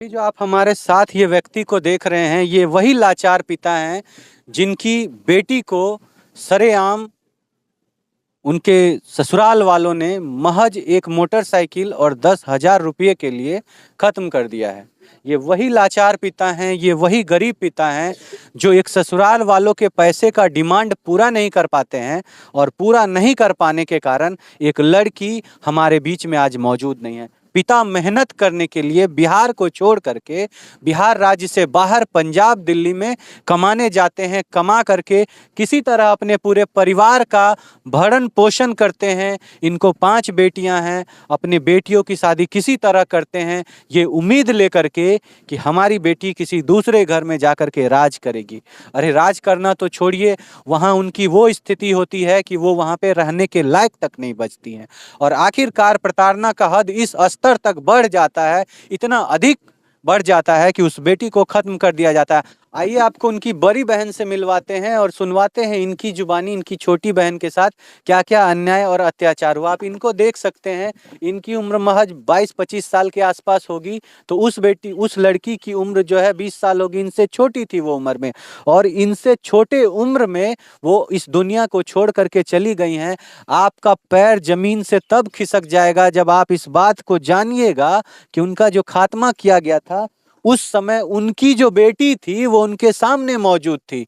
ये जो आप हमारे साथ ये व्यक्ति को देख रहे हैं, ये वही लाचार पिता हैं जिनकी बेटी को सरेआम उनके ससुराल वालों ने महज एक मोटरसाइकिल और 10,000 रुपये के लिए खत्म कर दिया है। ये वही लाचार पिता हैं, ये वही गरीब पिता हैं जो एक ससुराल वालों के पैसे का डिमांड पूरा नहीं कर पाते हैं और पूरा नहीं कर पाने के कारण एक लड़की हमारे बीच में आज मौजूद नहीं है। पिता मेहनत करने के लिए बिहार को छोड़ करके बिहार राज्य से बाहर पंजाब दिल्ली में कमाने जाते हैं, कमा करके किसी तरह अपने पूरे परिवार का भरण पोषण करते हैं। इनको 5 बेटियां हैं, अपनी बेटियों की शादी किसी तरह करते हैं ये उम्मीद लेकर के कि हमारी बेटी किसी दूसरे घर में जाकर के राज करेगी। अरे राज करना तो छोड़िए, वहाँ उनकी वो स्थिति होती है कि वो वहाँ पे रहने के लायक तक नहीं बचती हैं और आखिरकार प्रताड़ना का हद इस स्तर तक बढ़ जाता है, इतना अधिक बढ़ जाता है कि उस बेटी को खत्म कर दिया जाता है। आइए आपको उनकी बड़ी बहन से मिलवाते हैं और सुनवाते हैं इनकी जुबानी इनकी छोटी बहन के साथ क्या क्या अन्याय और अत्याचार हुआ। आप इनको देख सकते हैं, इनकी उम्र महज 22-25 साल के आसपास होगी, तो उस लड़की की उम्र जो है 20 साल होगी, इनसे छोटी थी वो उम्र में, और इनसे छोटे उम्र में वो इस दुनिया को छोड़ करके चली गई हैं। आपका पैर जमीन से तब खिसक जाएगा जब आप इस बात को जानिएगा कि उनका जो खात्मा किया गया था उस समय उनकी जो बेटी थी वो उनके सामने मौजूद थी,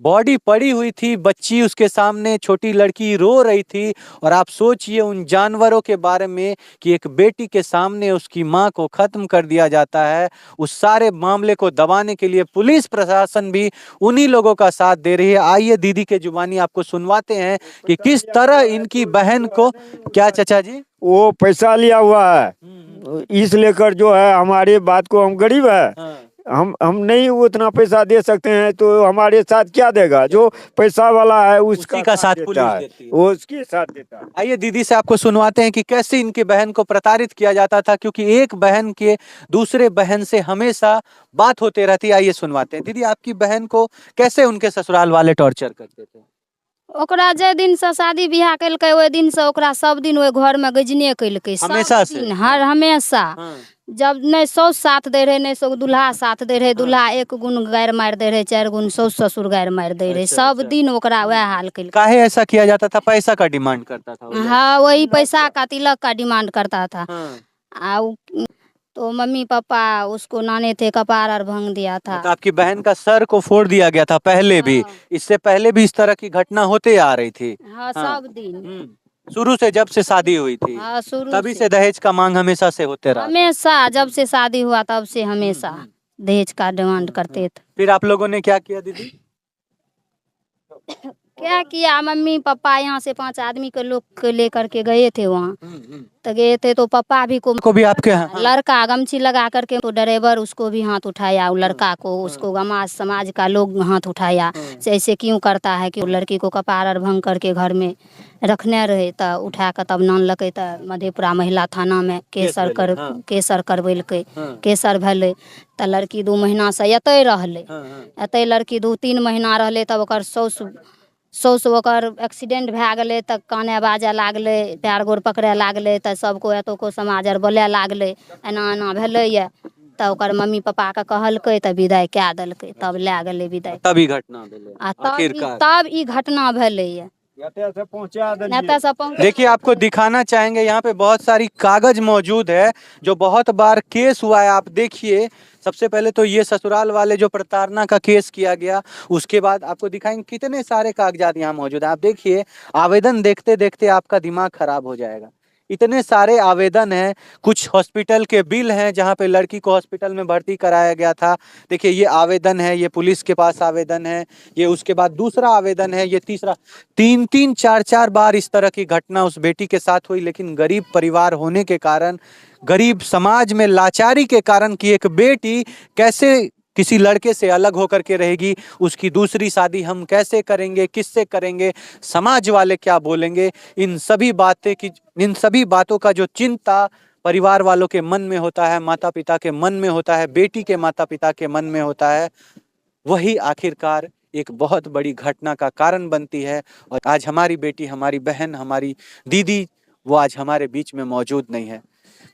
बॉडी पड़ी हुई थी, बच्ची उसके सामने, छोटी लड़की रो रही थी। और आप सोचिए उन जानवरों के बारे में कि एक बेटी के सामने उसकी माँ को खत्म कर दिया जाता है। उस सारे मामले को दबाने के लिए पुलिस प्रशासन भी उन्हीं लोगों का साथ दे रही है। आइए दीदी के जुबानी आपको सुनवाते हैं कि किस तरह इनकी बहन को, क्या चाचा जी, वो पैसा लिया हुआ है, इस लेकर जो है हमारे बात को, हम गरीब है, हम नहीं उतना पैसा दे सकते हैं, तो हमारे साथ क्या देगा? जो पैसा वाला है उसका का साथ पुलिस देती है, वो उसके साथ देता है। आइए दीदी से आपको सुनवाते हैं कि कैसे इनकी बहन को प्रताड़ित किया जाता था, क्योंकि एक बहन के दूसरे बहन से हमेशा बात होते रहती है। आइए सुनवाते हैं। दीदी, आपकी बहन को कैसे उनके ससुराल वाले टॉर्चर करते थे? ओकरा जे दिन से शादी बियाह कैलकै ओहि दिन से ओकरा सब दिन ओहि घर में गजने कैलकै, हमेशा से? हर हमेशा। जब नहीं सौस साथ दे रहे, नहीं सो दुल्हा साथ दे रहे, दुल्हा 1 गुण गायर मार दे रहे, 4 गुण सौस ससुर गायर मार दे रहे। सब दिन ओकरा वह हाल कैलकै। काहे ऐसा किया जाता था? पैसा का डिमांड करता था वो? हाँ, वही पैसा का, तिलक का डिमांड करता था। तो मम्मी पापा उसको नाने थे, कपार और भंग दिया था। तो आपकी बहन का सर को फोड़ दिया गया था पहले भी? इससे पहले भी इस तरह की घटना होते आ रही थी? हाँ, सब दिन शुरू से, जब से शादी हुई थी? हाँ, शुरू तभी से दहेज का मांग हमेशा से होते रहा? हमेशा, जब से शादी हुआ तब से हमेशा दहेज का डिमांड करते थे। फिर आप लोगों ने क्या किया दीदी? क्या किया, मम्मी पापा यहाँ से 5 आदमी के लोग के लेकर के गए थे वहाँ। तो गए थे तो पापा भी को भी आपके लड़का गमछी लगा करके, तो ड्राइवर उसको भी हाथ उठाया, वो लड़का को, उसको समाज का लोग हाथ उठाया। ऐसे क्यों करता है कि वो लड़की को कपार और भंग करके घर में रखने रहे। तो उठा कर तब नान लगे, तो मधेपुरा महिला थाना में केसर करवेलकै। केसर भेलै तो लड़की 2 महीना से एतै रहलै। एतै लड़की 2-3 महीना रहलै, तब ओकर सौस ओकर एक्सीडेंट भए गेलै, तऽ काने बाजय लागलै, पैर गोर पकड़े लागलै, तऽ सबको एतोको समाज आर बोले लागलै, एना एना भेलैए। तऽ ओकर मम्मी पापा के कहलकै, तऽ विदाई कए देलकै, तब लए गेलै विदाई। तब ई घटना भेलै आखिरकार? तब ई घटना भेलैए। देखिए, आपको दिखाना चाहेंगे, यहाँ पे बहुत सारी कागज मौजूद है जो बहुत बार केस हुआ है। आप देखिए, सबसे पहले तो ये ससुराल वाले जो प्रताड़ना का केस किया गया, उसके बाद आपको दिखाएंगे कितने सारे कागजात यहाँ मौजूद है। आप देखिए, आवेदन देखते देखते आपका दिमाग खराब हो जाएगा। इतने सारे आवेदन हैं, कुछ हॉस्पिटल के बिल हैं जहाँ पे लड़की को हॉस्पिटल में भर्ती कराया गया था। देखिए, ये आवेदन है, ये पुलिस के पास आवेदन है, ये उसके बाद दूसरा आवेदन है, ये तीसरा। 3-3, 4-4 बार इस तरह की घटना उस बेटी के साथ हुई। लेकिन गरीब परिवार होने के कारण, गरीब समाज में लाचारी के कारण कि एक बेटी कैसे किसी लड़के से अलग होकर के रहेगी, उसकी दूसरी शादी हम कैसे करेंगे, किससे करेंगे, समाज वाले क्या बोलेंगे, इन सभी बातों का जो चिंता परिवार वालों के मन में होता है, माता पिता के मन में होता है, बेटी के माता पिता के मन में होता है, वही आखिरकार एक बहुत बड़ी घटना का कारण बनती है। और आज हमारी बेटी, हमारी बहन, हमारी दीदी, वो आज हमारे बीच में मौजूद नहीं है।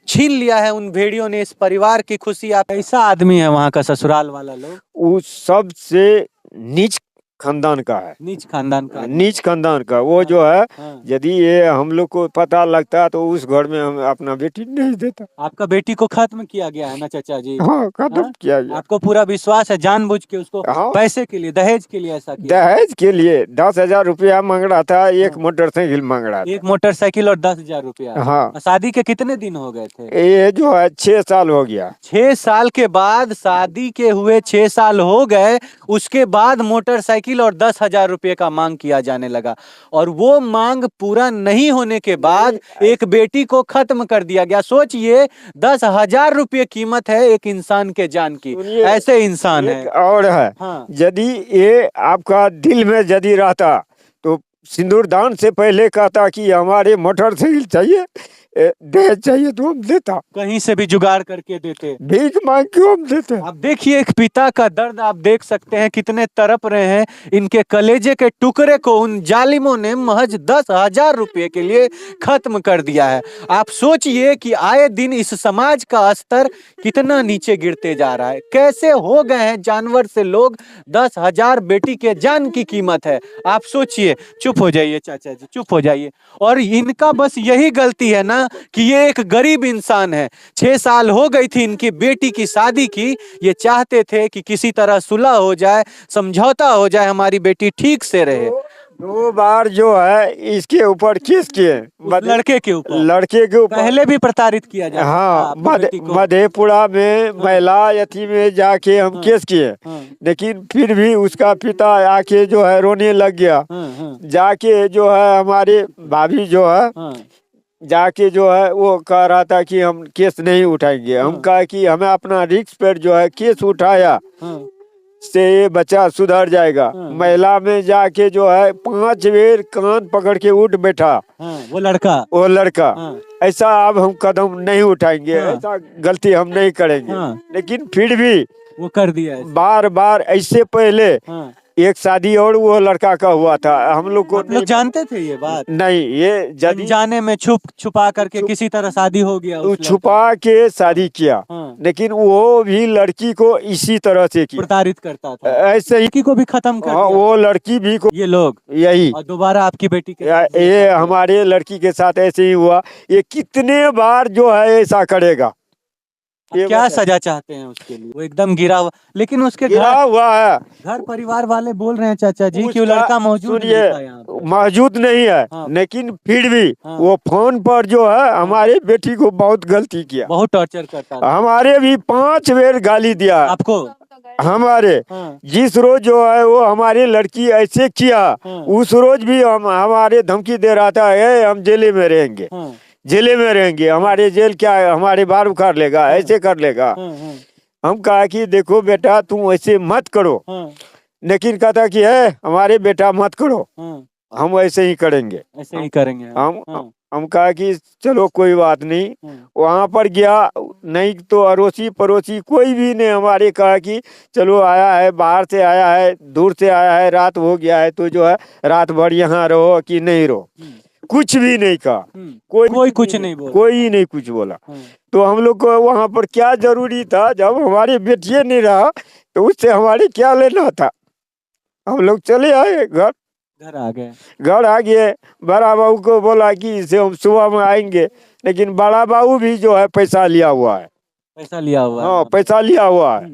छीन लिया है उन भेड़ियों ने इस परिवार की खुशी। आप ऐसा आदमी है वहाँ का ससुराल वाला लोग, वो सबसे नीच खानदान का है, नीच खानदान का आदमी। नीच खानदान का। वो जो है हाँ। यदि ये हम लोग को पता लगता तो उस घर में हम अपना बेटी नहीं देता। आपका बेटी को खत्म किया गया है ना चाचा जी? हाँ, खत्म हाँ? किया गया। आपको पूरा विश्वास है, जानबूझ के उसको हाँ। पैसे के लिए, दहेज के लिए ऐसा किया? दहेज के लिए 10,000 रुपया मांग रहा था, एक मोटरसाइकिल मांग रहा था। एक मोटरसाइकिल और 10,000 रुपया। हाँ। शादी के कितने दिन हो गए थे? ये जो है 6 साल हो गया। 6 साल के बाद, शादी के हुए 6 साल हो गए, उसके बाद मोटरसाइकिल और 10,000 रुपये का मांग किया जाने लगा। और वो मांग पूरा नहीं होने के बाद एक बेटी को खत्म कर दिया गया। सोचिए, 10,000 रुपये कीमत है एक इंसान के जान की। सुनिए, ऐसे इंसान है। एक और है। हाँ। यदि ये आपका दिल में यदि रहता तो सिंदूरदान से पहले कहता कि हमारे मोटरसाइकिल चाहिए, दहेज चाहिए तो हम देता, कहीं से भी जुगाड़ करके देते, भीख मांग के हम देते। आप देखिए एक पिता का दर्द आप देख सकते हैं, कितने तड़प रहे हैं। इनके कलेजे के टुकड़े को उन जालिमों ने महज 10,000 रुपये के लिए खत्म कर दिया है। आप सोचिए कि आए दिन इस समाज का स्तर कितना नीचे गिरते जा रहा है। कैसे हो गए हैं जानवर से लोग। 10,000 बेटी के जान की कीमत है। आप सोचिए। चुप हो जाइए चाचा जी, चुप हो जाइए। और इनका बस यही गलती है ना कि ये एक गरीब इंसान है। 6 साल हो गई थी इनकी बेटी की शादी की। ये चाहते थे कि किसी तरह सुलह हो जाए, समझौता हो जाए, हमारी बेटी ठीक से रहे। 2 बार जो है इसके ऊपर केस किए, लड़के के ऊपर, लड़के के ऊपर पहले भी प्रताड़ित किया जाता था हाँ, आपकी बेटी को। मधेपुरा में महिला यथी में जाके हम केस किए, लेकिन फिर भी उसका पिता आके जो है रोने लग गया। जाके जो है हमारे भाभी जो है जाके जो है वो कह रहा था कि हम केस नहीं उठाएंगे। हम कहा कि हमें अपना रिस्क पर जो है केस उठाया से ये बच्चा सुधर जाएगा। महिला में जाके जो है 5 बेर कान पकड़ के उठ बैठा वो लड़का। ऐसा अब हम कदम नहीं उठाएंगे, ऐसा गलती हम नहीं करेंगे। लेकिन फिर भी वो कर दिया है। बार बार ऐसे पहले एक शादी और वो लड़का का हुआ था। हम लोग को लोग जानते थे ये बात? नहीं, ये जदी जाने में छुपा करके किसी तरह शादी हो गया। छुपा के शादी किया, लेकिन वो भी लड़की को इसी तरह से किया, प्रताड़ित करता था। ऐसे ही लड़की को भी खत्म कर दिया। वो लड़की भी को ये लोग यही और दोबारा आपकी बेटी के ये हमारे लड़की के साथ ऐसे ही हुआ। ये कितने बार जो है ऐसा करेगा। ये क्या सजा चाहते हैं उसके लिए? वो एकदम गिरा हुआ, लेकिन उसके गिरा हुआ है। घर परिवार वाले बोल रहे हैं चाचा जी कि वो लड़का मौजूद नहीं था यहाँ पे। मौजूद नहीं है। लेकिन फिर भी वो फोन पर जो है हमारे बेटी को बहुत गलती किया, बहुत टॉर्चर करता था। हमारे भी 5 बेर गाली दिया आपको। हमारे जिस रोज जो है वो हमारी लड़की ऐसे किया, उस रोज भी हमारे धमकी दे रहा था, हम जेल में रहेंगे, जेल में रहेंगे, हमारे जेल क्या है, हमारे बार उखाड़ लेगा, ऐसे कर लेगा। हम कहा कि देखो बेटा तुम ऐसे मत करो, लेकिन कहता कि है हमारे बेटा मत करो, हम ऐसे ही करेंगे, ऐसे ही करेंगे। हम कहा कि चलो कोई बात नहीं। वहाँ पर गया, नहीं तो अड़ोसी पड़ोसी कोई भी ने हमारे कहा कि चलो आया है, बाहर से आया है, दूर से आया है, रात हो गया है तो जो है रात भर यहाँ रहो कि नहीं रहो। कुछ भी नहीं कहा, कोई कुछ नहीं बोला, कोई नहीं कुछ बोला। तो हम लोग को वहाँ पर क्या जरूरी था, जब हमारे बेटिए नहीं रहा तो उससे हमारे क्या लेना था। हम लोग चले आए, घर आ गए। बड़ा बाबू को बोला कि इसे हम सुबह में आएंगे, लेकिन बड़ा बाबू भी जो है पैसा लिया हुआ है। हाँ, पैसा लिया हुआ है।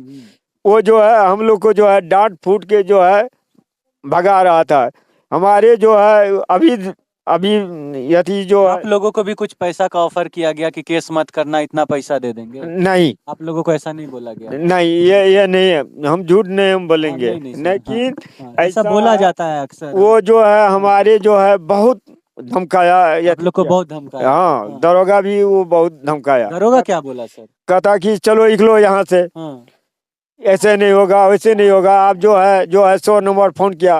वो जो है हम लोग को जो है डांट फूट के जो है भगा रहा था। हमारे जो है अभी यदि जो आप लोगों को भी कुछ पैसा का ऑफर किया गया कि केस मत करना, इतना पैसा दे देंगे? नहीं, आप लोगों को ऐसा नहीं बोला गया? नहीं, ये नहीं है, हम झूठ नहीं हम बोलेंगे, लेकिन ऐसा बोला जाता है अक्सर। वो जो है हमारे जो है बहुत धमकाया, आप लोग को बहुत धमकाया। हाँ, दरोगा भी वो बहुत धमकाया। दरोगा क्या बोला सर? कहता कि चलो निकलो यहाँ से, ऐसे नहीं होगा, वैसे नहीं होगा। आप जो है 100 नंबर फोन किया।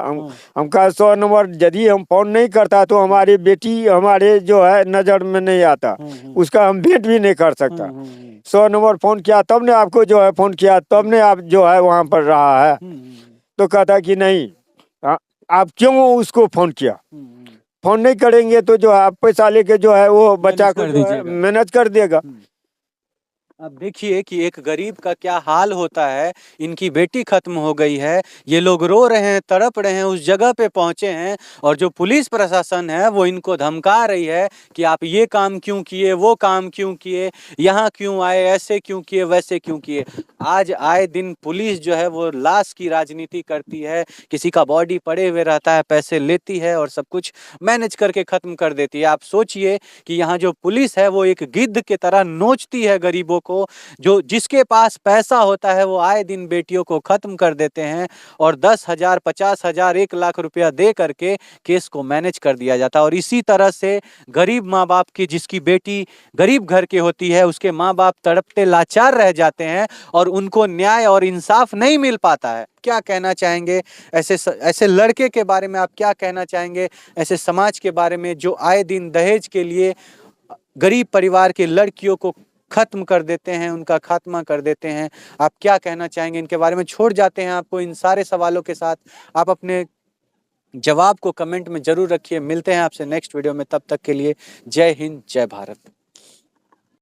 हम कहा 100 नंबर यदि हम फोन नहीं करता तो हमारी बेटी हमारे जो है नजर में नहीं आता, उसका हम भेंट भी नहीं कर सकता। 100 नंबर फोन किया तब ने आपको जो है फोन किया, तब ने आप जो है वहाँ पर रहा है। तो कहता कि नहीं, आप क्यों उसको फोन किया? फोन नहीं करेंगे तो जो है आप पैसा लेके जो है वो बच्चा को कर जो है दीजिएगा। मैनेज कर देगा। अब देखिए कि एक गरीब का क्या हाल होता है। इनकी बेटी खत्म हो गई है, ये लोग रो रहे हैं, तड़प रहे हैं, उस जगह पे पहुंचे हैं और जो पुलिस प्रशासन है वो इनको धमका रही है कि आप ये काम क्यों किए, वो काम क्यों किए, यहाँ क्यों आए, ऐसे क्यों किए, वैसे क्यों किए। आज आए दिन पुलिस जो है वो लाश की राजनीति करती है, किसी का बॉडी पड़े हुए रहता है, पैसे लेती है और सब कुछ मैनेज करके खत्म कर देती है। आप सोचिए कि यहाँ जो पुलिस है वो एक गिद्ध की तरह नोचती है गरीबों को। जो जिसके पास पैसा होता है वो आए दिन बेटियों को खत्म कर देते हैं और 10,000, 50,000, 1,00,000 रुपया दे करके केस को मैनेज कर दिया जाता है। और इसी तरह से गरीब माँ बाप की, जिसकी बेटी गरीब घर की होती है, उसके माँ बाप तड़पते लाचार रह जाते हैं और उनको न्याय और इंसाफ नहीं मिल पाता है। क्या कहना चाहेंगे ऐसे लड़के के बारे में? आप क्या कहना चाहेंगे ऐसे समाज के बारे में जो आए दिन दहेज के लिए गरीब परिवार के लड़कियों को खत्म कर देते हैं, उनका खात्मा कर देते हैं? आप क्या कहना चाहेंगे इनके बारे में? छोड़ जाते हैं आपको इन सारे सवालों के साथ। आप अपने जवाब को कमेंट में जरूर रखिए। मिलते हैं आपसे नेक्स्ट वीडियो में, तब तक के लिए जय हिंद, जय भारत।